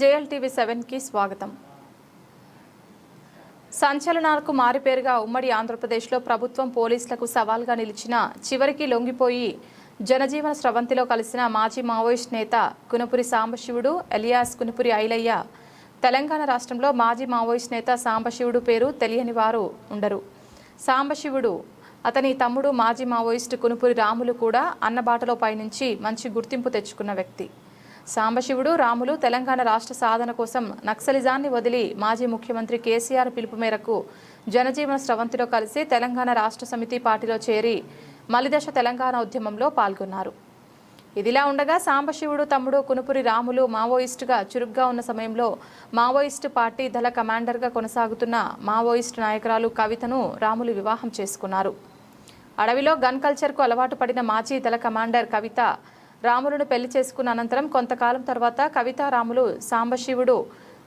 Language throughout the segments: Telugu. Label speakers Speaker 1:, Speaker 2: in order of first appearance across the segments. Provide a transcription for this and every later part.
Speaker 1: JLTV 7కి స్వాగతం. సంచలనాలకు మారిపేరుగా ఉమ్మడి ఆంధ్రప్రదేశ్లో ప్రభుత్వం పోలీసులకు సవాల్గా నిలిచిన చివరికి లొంగిపోయి జనజీవన స్రవంతిలో కలిసిన మాజీ మావోయిస్ట్ నేత కునుపురి సాంబశివుడు ఎలియాస్ కునుపురి ఐలయ్య. తెలంగాణ రాష్ట్రంలో మాజీ మావోయిస్ట్ నేత సాంబశివుడు పేరు తెలియని వారు ఉండరు. సాంబశివుడు అతని తమ్ముడు మాజీ మావోయిస్ట్ కునుపురి రాములు కూడా అన్నబాటలో పయనించి మంచి గుర్తింపు తెచ్చుకున్న వ్యక్తి. సాంబశివుడు రాములు తెలంగాణ రాష్ట్ర సాధన కోసం నక్సలిజాన్ని వదిలి మాజీ ముఖ్యమంత్రి కేసీఆర్ పిలుపు మేరకు జనజీవన స్రవంతిలో కలిసి తెలంగాణ రాష్ట్ర సమితి పార్టీలో చేరి మలిదశ తెలంగాణ ఉద్యమంలో పాల్గొన్నారు. ఇదిలా ఉండగా సాంబశివుడు తమ్ముడు కునుపురి రాములు మావోయిస్టుగా చురుగ్గా ఉన్న సమయంలో మావోయిస్టు పార్టీ దళ కమాండర్గా కొనసాగుతున్న మావోయిస్టు నాయకురాలు కవితను రాములు వివాహం చేసుకున్నారు. అడవిలో గన్ కల్చర్కు అలవాటు పడిన మాజీ దళ కమాండర్ కవిత రాములను పెళ్లి చేసుకున్న అనంతరం కొంతకాలం తర్వాత కవిత రాములు సాంబశివుడు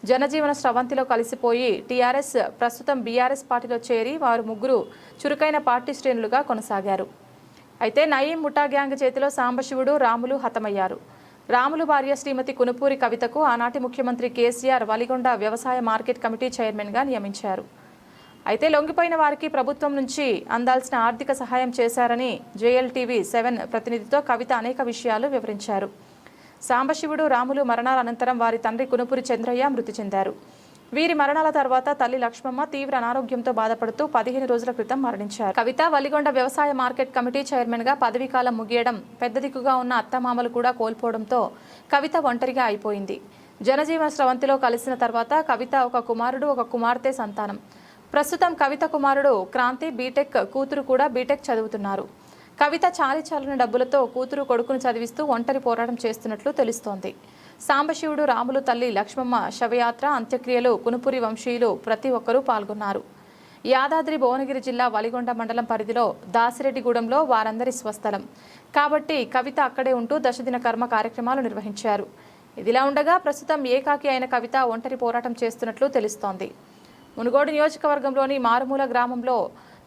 Speaker 1: జనజీవన స్రవంతిలో కలిసిపోయి టీఆర్ఎస్ ప్రస్తుతం బీఆర్ఎస్ పార్టీలో చేరి వారు ముగ్గురు చురుకైన పార్టీ శ్రేణులుగా కొనసాగారు. అయితే నయీం ముఠా గ్యాంగ్ చేతిలో సాంబశివుడు రాములు హతమయ్యారు. రాములు భార్య శ్రీమతి కునుపూరి కవితకు ఆనాటి ముఖ్యమంత్రి కేసీఆర్ వలిగొండ వ్యవసాయ మార్కెట్ కమిటీ చైర్మన్గా నియమించారు. అయితే లొంగిపోయిన వారికి ప్రభుత్వం నుంచి అందాల్సిన ఆర్థిక సహాయం చేశారని JLTV 7 ప్రతినిధితో కవిత అనేక విషయాలు వివరించారు. సాంబశివుడు రాములు మరణాల అనంతరం వారి తండ్రి కునుపురి చంద్రయ్య మృతి చెందారు. వీరి మరణాల తర్వాత తల్లి లక్ష్మమ్మ తీవ్ర అనారోగ్యంతో బాధపడుతూ 15 రోజుల క్రితం మరణించారు. కవిత వలిగొండ వ్యవసాయ మార్కెట్ కమిటీ చైర్మన్గా పదవీకాలం ముగియడం, పెద్ద దిక్కుగా ఉన్న అత్తమామలు కూడా కోల్పోవడంతో కవిత ఒంటరిగా అయిపోయింది. జనజీవన స్రవంతిలో కలిసిన తర్వాత కవిత ఒక కుమారుడు ఒక కుమార్తె సంతానం. ప్రస్తుతం కవిత కుమారుడు క్రాంతి బీటెక్, కూతురు కూడా బీటెక్ చదువుతున్నారు. కవిత చాలిచాలని డబ్బులతో కూతురు కొడుకును చదివిస్తూ ఒంటరి పోరాటం చేస్తున్నట్లు తెలుస్తోంది. సాంబశివుడు రాములు తల్లి లక్ష్మమ్మ శవయాత్ర అంత్యక్రియలు కునుపురి వంశీయులు ప్రతి ఒక్కరూ పాల్గొన్నారు. యాదాద్రి భువనగిరి జిల్లా వలిగొండ మండలం పరిధిలో దాసిరెడ్డిగూడెంలో వారందరి స్వస్థలం కాబట్టి కవిత అక్కడే ఉంటూ దశదిన కర్మ కార్యక్రమాలు నిర్వహించారు. ఇదిలా ఉండగా ప్రస్తుతం ఏకాకి అయిన కవిత ఒంటరి పోరాటం చేస్తున్నట్లు తెలుస్తోంది. మునుగోడు నియోజకవర్గంలోని మారుమూల గ్రామంలో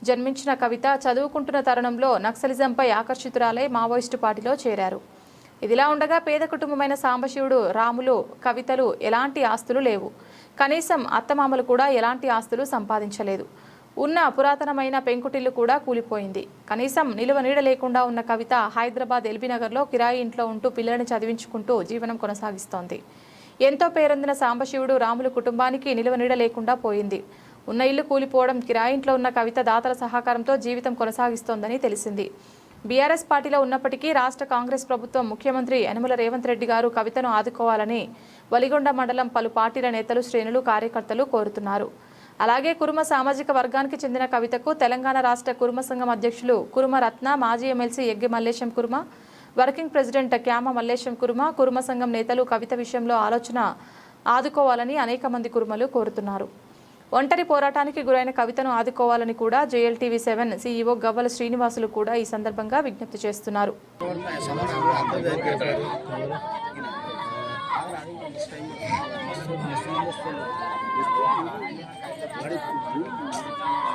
Speaker 1: జన్మించిన కవిత చదువుకుంటున్న తరుణంలో నక్సలిజంపై ఆకర్షితురాలై మావోయిస్టు పార్టీలో చేరారు. ఇదిలా ఉండగా పేద కుటుంబమైన సాంబశివుడు రాములు కవితలు ఎలాంటి ఆస్తులు లేవు. కనీసం అత్తమామలు కూడా ఎలాంటి ఆస్తులు సంపాదించలేదు. ఉన్న పురాతనమైన పెంకుటిల్లు కూడా కూలిపోయింది. కనీసం నిలువ నీడ లేకుండా ఉన్న కవిత హైదరాబాద్ ఎల్బీనగర్లో కిరాయి ఇంట్లో ఉంటూ పిల్లల్ని చదివించుకుంటూ జీవనం కొనసాగిస్తోంది. ఎంతో పేరొందిన సాంబశివుడు రాములు కుటుంబానికి నిలువ నీడ లేకుండా పోయింది. ఉన్న ఇల్లు కూలిపోవడం, కిరాయింట్లో ఉన్న కవిత దాతల సహకారంతో జీవితం కొనసాగిస్తోందని తెలిసింది. బీఆర్ఎస్ పార్టీలో ఉన్నప్పటికీ రాష్ట్ర కాంగ్రెస్ ప్రభుత్వం ముఖ్యమంత్రి యనమల రేవంత్ రెడ్డి గారు కవితను ఆదుకోవాలని వలిగొండ మండలం పలు పార్టీల నేతలు శ్రేణులు కార్యకర్తలు కోరుతున్నారు. అలాగే కురుమ సామాజిక వర్గానికి చెందిన కవితకు తెలంగాణ రాష్ట్ర కురుమ సంఘం అధ్యక్షులు కురుమ రత్న, మాజీ MLC Eggi Mallesham Kuruma, working president Kyama Mallesham Kuruma సంఘం నేతలు కవిత విషయంలో ఆలోచన ఆదుకోవాలని అనేక మంది కురుమలు కోరుతున్నారు. ఒంటరి పోరాటానికి గురైన కవితను ఆదుకోవాలని కూడా JLTV 7 CEO గవ్వల శ్రీనివాసులు కూడా ఈ సందర్భంగా విజ్ఞప్తి చేస్తున్నారు.